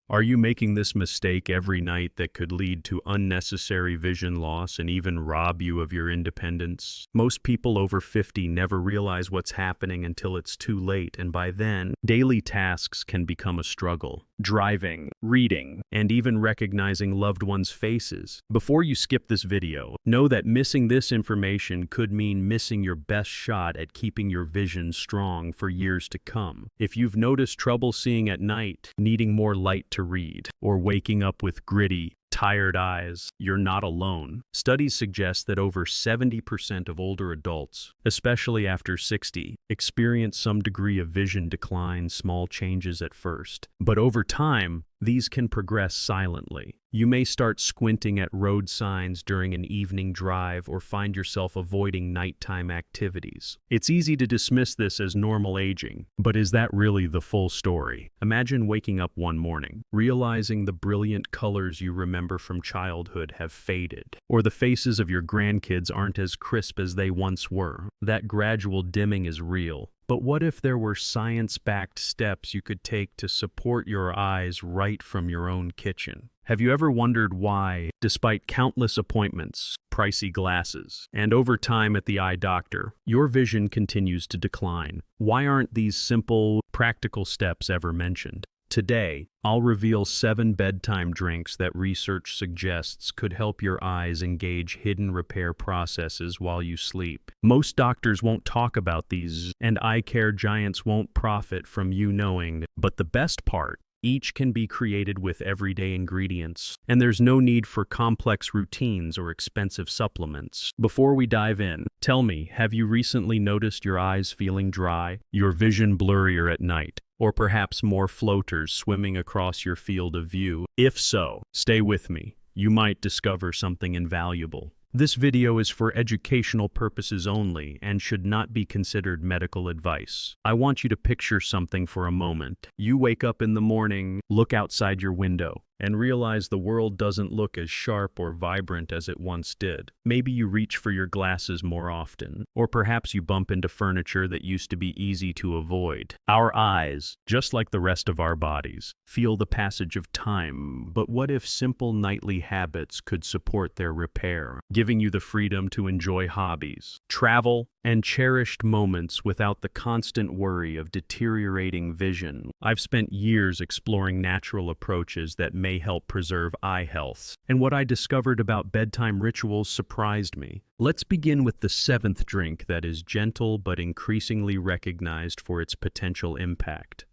Are you making this mistake every night that could lead to unnecessary vision loss and even rob you of your independence? Most people over 50 never realize what's happening until it's too late, and by then, daily tasks can become a struggle. Driving, reading, and even recognizing loved ones' faces. Before you skip this video, know that missing this information could mean missing your best shot at keeping your vision strong for years to come. If you've noticed trouble seeing at night, needing more light to read, or waking up with gritty, tired eyes, you're not alone. Studies suggest that over 70% of older adults, especially after 60, experience some degree of vision decline, small changes at first. But over time, these can progress silently. You may start squinting at road signs during an evening drive or find yourself avoiding nighttime activities. It's easy to dismiss this as normal aging, but is that really the full story? Imagine waking up one morning, realizing the brilliant colors you remember from childhood have faded, or the faces of your grandkids aren't as crisp as they once were. That gradual dimming is real. But what if there were science-backed steps you could take to support your eyes right from your own kitchen? Have you ever wondered why, despite countless appointments, pricey glasses, and over time at the eye doctor, your vision continues to decline? Why aren't these simple, practical steps ever mentioned? Today, I'll reveal 7 bedtime drinks that research suggests could help your eyes engage hidden repair processes while you sleep. Most doctors won't talk about these, and eye care giants won't profit from you knowing. But the best part, each can be created with everyday ingredients, and there's no need for complex routines or expensive supplements. Before we dive in, tell me, have you recently noticed your eyes feeling dry, your vision blurrier at night, or perhaps more floaters swimming across your field of view? If so, stay with me. You might discover something invaluable. This video is for educational purposes only and should not be considered medical advice. I want you to picture something for a moment. You wake up in the morning, look outside your window, and realize the world doesn't look as sharp or vibrant as it once did. Maybe you reach for your glasses more often, or perhaps you bump into furniture that used to be easy to avoid. Our eyes, just like the rest of our bodies, feel the passage of time, but what if simple nightly habits could support their repair, giving you the freedom to enjoy hobbies, travel, and cherished moments without the constant worry of deteriorating vision? I've spent years exploring natural approaches that may help preserve eye health, and what I discovered about bedtime rituals surprised me. Let's begin with the 7th drink that is gentle but increasingly recognized for its potential impact.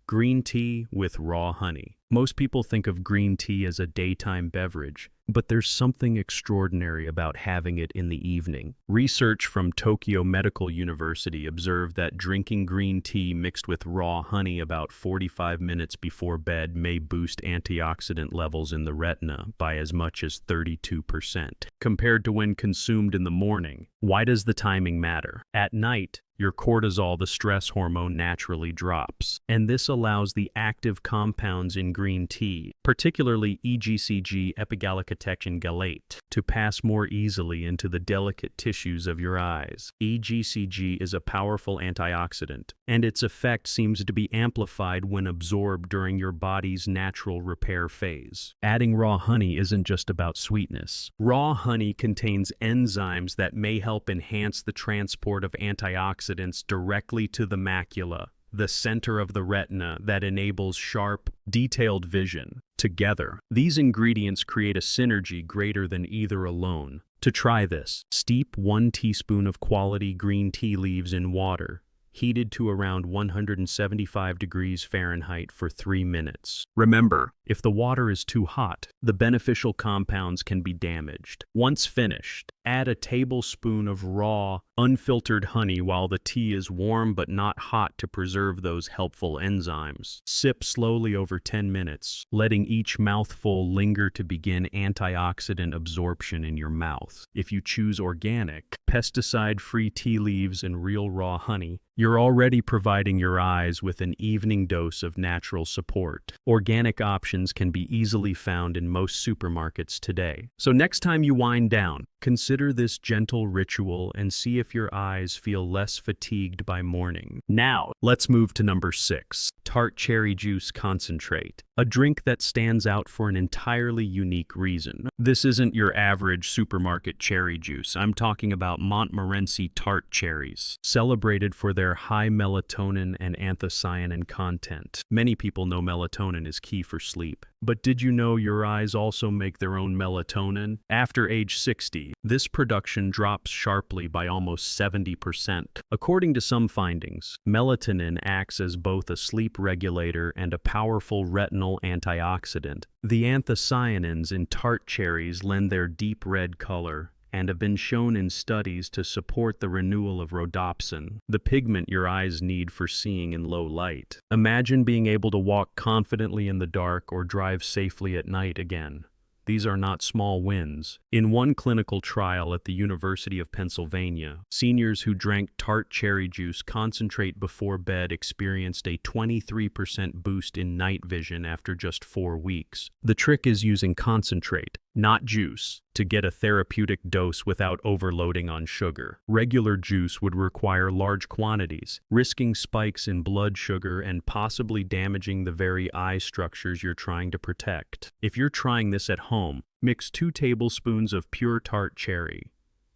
Green tea with raw honey. Most people think of green tea as a daytime beverage, but there's something extraordinary about having it in the evening. Research from Tokyo Medical University observed that drinking green tea mixed with raw honey about 45 minutes before bed may boost antioxidant levels in the retina by as much as 32%, compared to when consumed in the morning. Why does the timing matter? At night, your cortisol, the stress hormone, naturally drops, and this allows the active compounds in green tea, particularly EGCG, epigallocatechin gallate, to pass more easily into the delicate tissues of your eyes. EGCG is a powerful antioxidant, and its effect seems to be amplified when absorbed during your body's natural repair phase. Adding raw honey isn't just about sweetness. Raw honey contains enzymes that may help enhance the transport of antioxidants directly to the macula, the center of the retina that enables sharp, detailed vision. Together, these ingredients create a synergy greater than either alone. To try this, steep 1 teaspoon of quality green tea leaves in water, heated to around 175 degrees Fahrenheit for 3 minutes. Remember, if the water is too hot, the beneficial compounds can be damaged. Once finished, add a tablespoon of raw, unfiltered honey while the tea is warm but not hot to preserve those helpful enzymes. Sip slowly over 10 minutes, letting each mouthful linger to begin antioxidant absorption in your mouth. If you choose organic, pesticide-free tea leaves and real raw honey, you're already providing your eyes with an evening dose of natural support. Organic options can be easily found in most supermarkets today. So next time you wind down, consider this gentle ritual and see if if your eyes feel less fatigued by morning. Now, let's move to number 6, tart cherry juice concentrate, a drink that stands out for an entirely unique reason. This isn't your average supermarket cherry juice. I'm talking about Montmorency tart cherries, celebrated for their high melatonin and anthocyanin content. Many people know melatonin is key for sleep. But did you know your eyes also make their own melatonin? After age 60, this production drops sharply by almost 70%. According to some findings, melatonin acts as both a sleep regulator and a powerful retinal antioxidant. The anthocyanins in tart cherries lend their deep red color and have been shown in studies to support the renewal of rhodopsin, the pigment your eyes need for seeing in low light. Imagine being able to walk confidently in the dark or drive safely at night again. These are not small wins. In one clinical trial at the University of Pennsylvania, seniors who drank tart cherry juice concentrate before bed experienced a 23% boost in night vision after just 4 weeks. The trick is using concentrate, not juice, to get a therapeutic dose without overloading on sugar. Regular juice would require large quantities, risking spikes in blood sugar and possibly damaging the very eye structures you're trying to protect. If you're trying this at home, mix 2 tablespoons of pure tart cherry.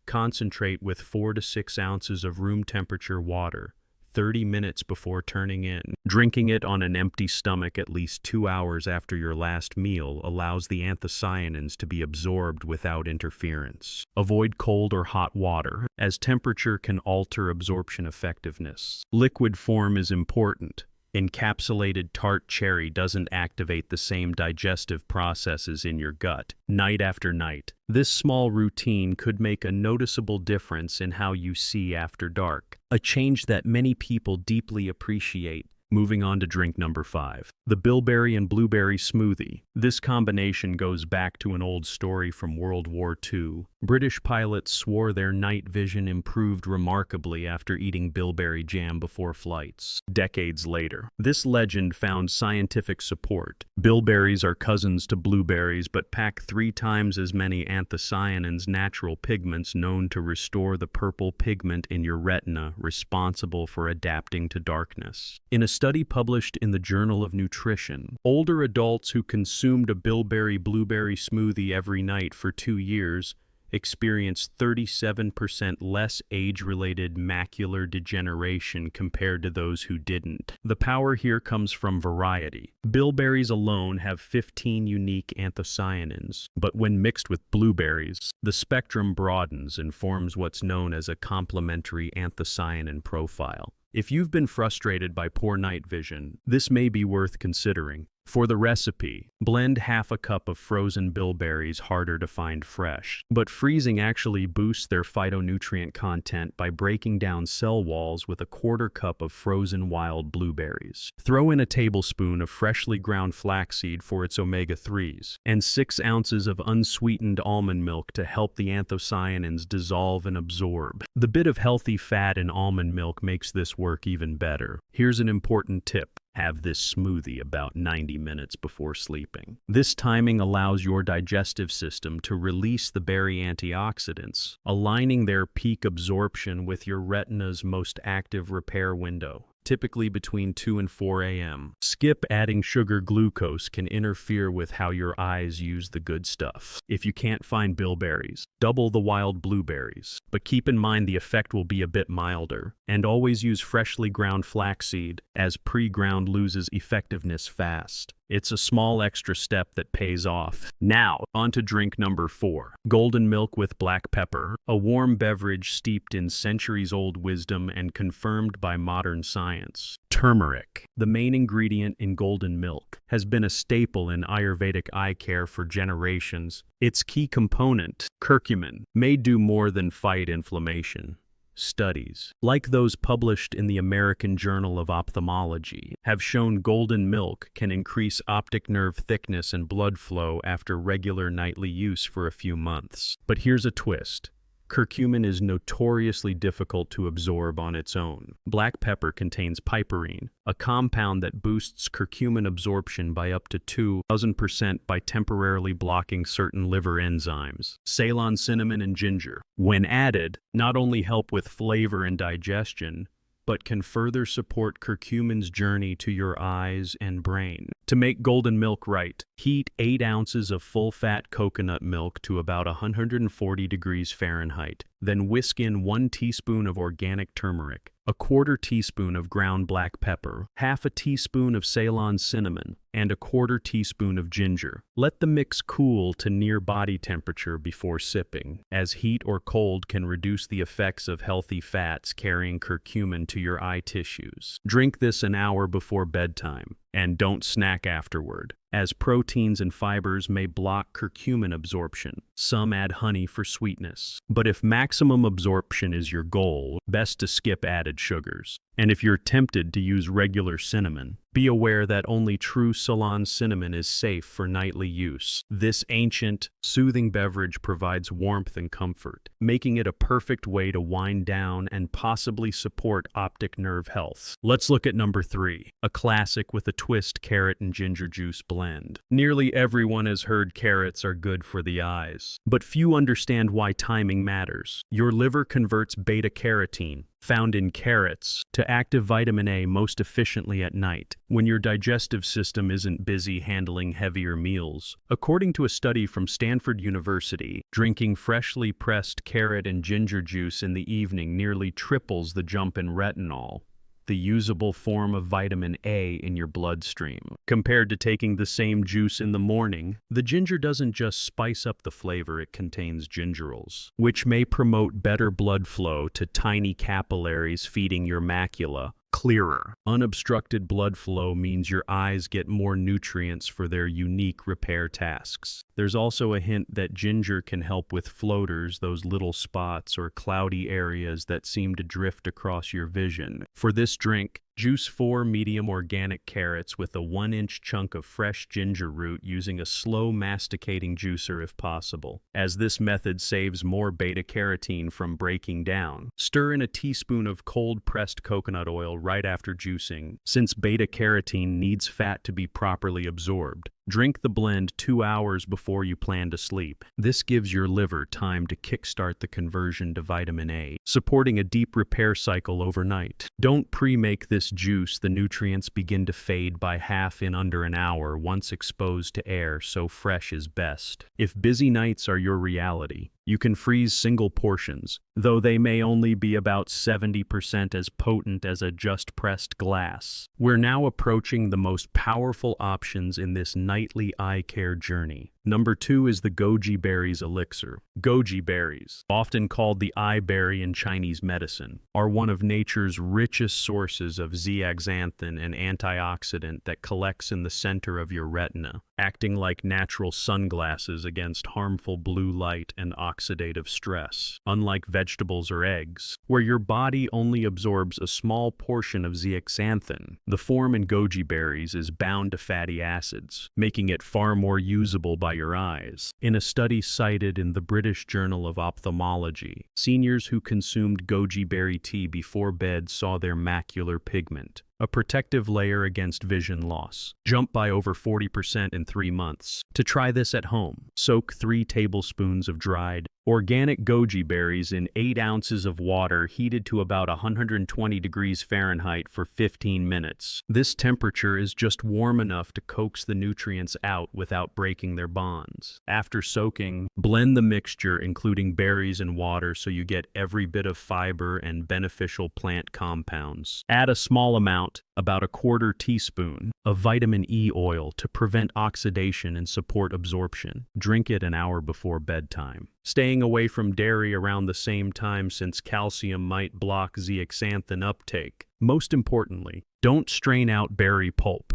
Concentrate with 4 to 6 ounces of room temperature water, 30 minutes before turning in. Drinking it on an empty stomach at least 2 hours after your last meal allows the anthocyanins to be absorbed without interference. Avoid cold or hot water, as temperature can alter absorption effectiveness. Liquid form is important. Encapsulated tart cherry doesn't activate the same digestive processes in your gut, night after night. This small routine could make a noticeable difference in how you see after dark, a change that many people deeply appreciate. Moving on to drink number 5, the bilberry and blueberry smoothie. This combination goes back to an old story from World War II. British pilots swore their night vision improved remarkably after eating bilberry jam before flights. Decades later, this legend found scientific support. Bilberries are cousins to blueberries but pack 3 times as many anthocyanins, natural pigments known to restore the purple pigment in your retina responsible for adapting to darkness. In a study published in the Journal of Nutrition, older adults who consumed a bilberry-blueberry smoothie every night for 2 years experienced 37% less age-related macular degeneration compared to those who didn't. The power here comes from variety. Bilberries alone have 15 unique anthocyanins, but when mixed with blueberries, the spectrum broadens and forms what's known as a complementary anthocyanin profile. If you've been frustrated by poor night vision, this may be worth considering. For the recipe, blend half a cup of frozen bilberries, harder to find fresh. But freezing actually boosts their phytonutrient content by breaking down cell walls with a 1/4 cup of frozen wild blueberries. Throw in a tablespoon of freshly ground flaxseed for its omega-3s, and 6 ounces of unsweetened almond milk to help the anthocyanins dissolve and absorb. The bit of healthy fat in almond milk makes this work even better. Here's an important tip. Have this smoothie about 90 minutes before sleeping. This timing allows your digestive system to release the berry antioxidants, aligning their peak absorption with your retina's most active repair window, typically between 2 and 4 a.m. Skip adding sugar. Glucose can interfere with how your eyes use the good stuff. If you can't find bilberries, double the wild blueberries. But keep in mind the effect will be a bit milder. And always use freshly ground flaxseed, as pre-ground loses effectiveness fast. It's a small extra step that pays off. Now, on to drink number 4. Golden milk with black pepper, a warm beverage steeped in centuries-old wisdom and confirmed by modern science. Turmeric, the main ingredient in golden milk, has been a staple in Ayurvedic eye care for generations. Its key component, curcumin, may do more than fight inflammation. Studies, like those published in the American Journal of Ophthalmology, have shown golden milk can increase optic nerve thickness and blood flow after regular nightly use for a few months. But here's a twist. Curcumin is notoriously difficult to absorb on its own. Black pepper contains piperine, a compound that boosts curcumin absorption by up to 2,000% by temporarily blocking certain liver enzymes. Ceylon cinnamon and ginger, when added, not only help with flavor and digestion, but can further support curcumin's journey to your eyes and brain. To make golden milk right, heat 8 ounces of full-fat coconut milk to about 140 degrees Fahrenheit. Then whisk in 1 teaspoon of organic turmeric, a 1/4 teaspoon of ground black pepper, 1/2 teaspoon of Ceylon cinnamon, and a 1/4 teaspoon of ginger. Let the mix cool to near body temperature before sipping, as heat or cold can reduce the effects of healthy fats carrying curcumin to your eye tissues. Drink this an hour before bedtime, and don't snack afterward, as proteins and fibers may block curcumin absorption. Some add honey for sweetness. But if maximum absorption is your goal, best to skip added sugars. And if you're tempted to use regular cinnamon, be aware that only true Ceylon cinnamon is safe for nightly use. This ancient, soothing beverage provides warmth and comfort, making it a perfect way to wind down and possibly support optic nerve health. Let's look at number 3, a classic with a twist: carrot and ginger juice blend. Nearly everyone has heard carrots are good for the eyes, but few understand why timing matters. Your liver converts beta-carotene, found in carrots, to active vitamin A most efficiently at night, when your digestive system isn't busy handling heavier meals. According to a study from Stanford University, drinking freshly pressed carrot and ginger juice in the evening nearly triples the jump in retinal, the usable form of vitamin A in your bloodstream. Compared to taking the same juice in the morning, the ginger doesn't just spice up the flavor, it contains gingerols, which may promote better blood flow to tiny capillaries feeding your macula. Clearer, unobstructed blood flow means your eyes get more nutrients for their unique repair tasks. There's also a hint that ginger can help with floaters, those little spots or cloudy areas that seem to drift across your vision. For this drink, juice 4 medium organic carrots with a 1-inch chunk of fresh ginger root using a slow masticating juicer if possible, as this method saves more beta-carotene from breaking down. Stir in a teaspoon of cold-pressed coconut oil right after juicing, since beta-carotene needs fat to be properly absorbed. Drink the blend 2 hours before you plan to sleep. This gives your liver time to kickstart the conversion to vitamin A, supporting a deep repair cycle overnight. Don't pre-make this juice. The nutrients begin to fade by half in under an hour once exposed to air, so fresh is best. If busy nights are your reality, you can freeze single portions, though they may only be about 70% as potent as a just-pressed glass. We're now approaching the most powerful options in this nightly eye care journey. Number 2 is the goji berries elixir. Goji berries, often called the eye berry in Chinese medicine, are one of nature's richest sources of zeaxanthin, an antioxidant that collects in the center of your retina, acting like natural sunglasses against harmful blue light and oxidative stress. Unlike vegetables or eggs, where your body only absorbs a small portion of zeaxanthin, the form in goji berries is bound to fatty acids, making it far more usable by your eyes. In a study cited in the British Journal of Ophthalmology, seniors who consumed goji berry tea before bed saw their macular pigment, a protective layer against vision loss, jump by over 40% in 3 months. To try this at home, soak 3 tablespoons of dried, organic goji berries in 8 ounces of water heated to about 120 degrees Fahrenheit for 15 minutes. This temperature is just warm enough to coax the nutrients out without breaking their bonds. After soaking, blend the mixture including berries and water so you get every bit of fiber and beneficial plant compounds. Add a small amount, about 1/4 teaspoon, of vitamin E oil to prevent oxidation and support absorption. Drink it an hour before bedtime. Staying away from dairy around the same time since calcium might block zeaxanthin uptake. Most importantly, don't strain out berry pulp.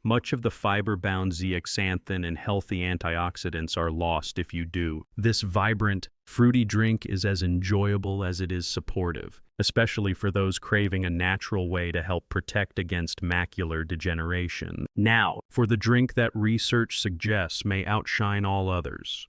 Much of the fiber-bound zeaxanthin and healthy antioxidants are lost if you do. This vibrant, fruity drink is as enjoyable as it is supportive, especially for those craving a natural way to help protect against macular degeneration. Now, for the drink that research suggests may outshine all others: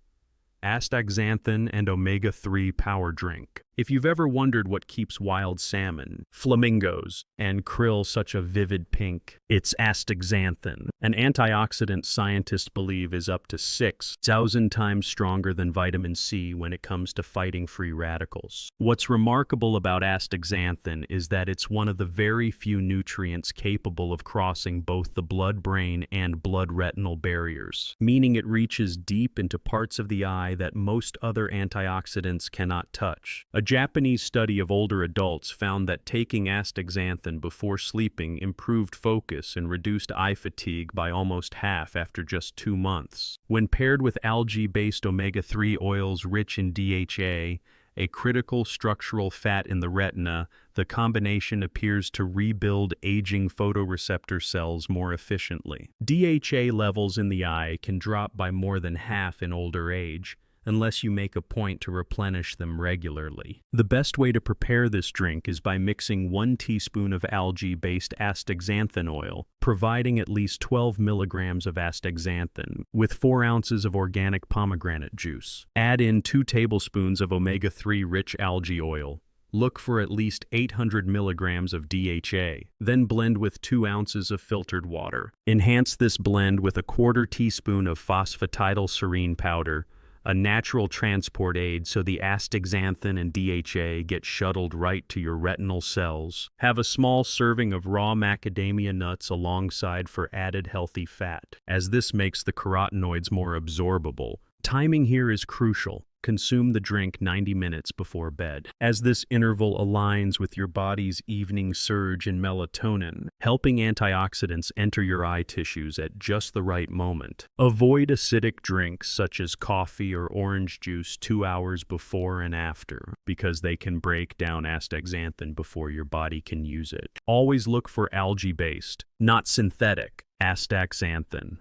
astaxanthin and omega-3 power drink. If you've ever wondered what keeps wild salmon, flamingos, and krill such a vivid pink, it's astaxanthin, an antioxidant scientists believe is up to 6,000 times stronger than vitamin C when it comes to fighting free radicals. What's remarkable about astaxanthin is that it's one of the very few nutrients capable of crossing both the blood-brain and blood-retinal barriers, meaning it reaches deep into parts of the eye that most other antioxidants cannot touch. A Japanese study of older adults found that taking astaxanthin before sleeping improved focus and reduced eye fatigue by almost half after just 2 months. When paired with algae-based omega-3 oils rich in DHA, a critical structural fat in the retina, the combination appears to rebuild aging photoreceptor cells more efficiently. DHA levels in the eye can drop by more than half in older age, unless you make a point to replenish them regularly. The best way to prepare this drink is by mixing 1 teaspoon of algae-based astaxanthin oil, providing at least 12 milligrams of astaxanthin, with 4 ounces of organic pomegranate juice. Add in 2 tablespoons of omega-3 rich algae oil. Look for at least 800 milligrams of DHA. Then blend with 2 ounces of filtered water. Enhance this blend with a 1/4 teaspoon of phosphatidylserine powder, a natural transport aid so the astaxanthin and DHA get shuttled right to your retinal cells. Have a small serving of raw macadamia nuts alongside for added healthy fat, as this makes the carotenoids more absorbable. Timing here is crucial. Consume the drink 90 minutes before bed, as this interval aligns with your body's evening surge in melatonin, helping antioxidants enter your eye tissues at just the right moment. Avoid acidic drinks such as coffee or orange juice 2 hours before and after, because they can break down astaxanthin before your body can use it. Always look for algae-based, not synthetic, astaxanthin.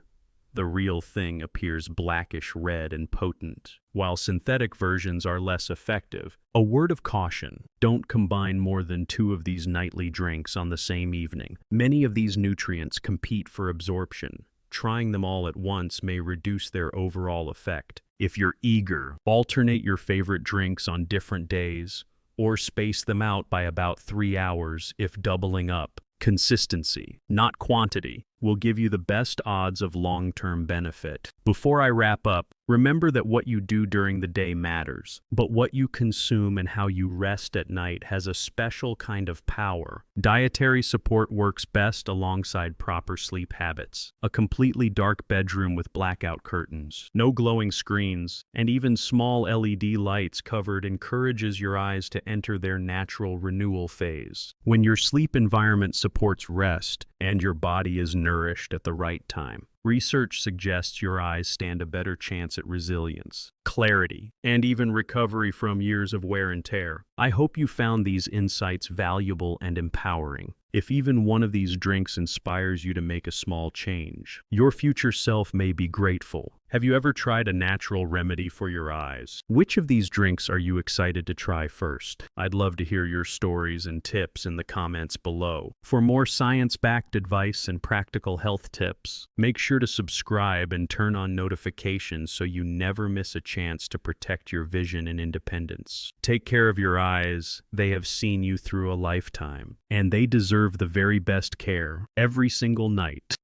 The real thing appears blackish red and potent, while synthetic versions are less effective. A word of caution: don't combine more than 2 of these nightly drinks on the same evening. Many of these nutrients compete for absorption. Trying them all at once may reduce their overall effect. If you're eager, alternate your favorite drinks on different days, or space them out by about 3 hours if doubling up. Consistency, not quantity, will give you the best odds of long-term benefit. Before I wrap up, remember that what you do during the day matters, but what you consume and how you rest at night has a special kind of power. Dietary support works best alongside proper sleep habits. A completely dark bedroom with blackout curtains, no glowing screens, and even small LED lights covered encourages your eyes to enter their natural renewal phase. When your sleep environment supports rest and your body is nourished at the right time, research suggests your eyes stand a better chance at resilience, clarity, and even recovery from years of wear and tear. I hope you found these insights valuable and empowering. If even one of these drinks inspires you to make a small change, your future self may be grateful. Have you ever tried a natural remedy for your eyes? Which of these drinks are you excited to try first? I'd love to hear your stories and tips in the comments below. For more science-backed advice and practical health tips, make sure to subscribe and turn on notifications so you never miss a chance to protect your vision and independence. Take care of your eyes. They have seen you through a lifetime, and they deserve the very best care every single night.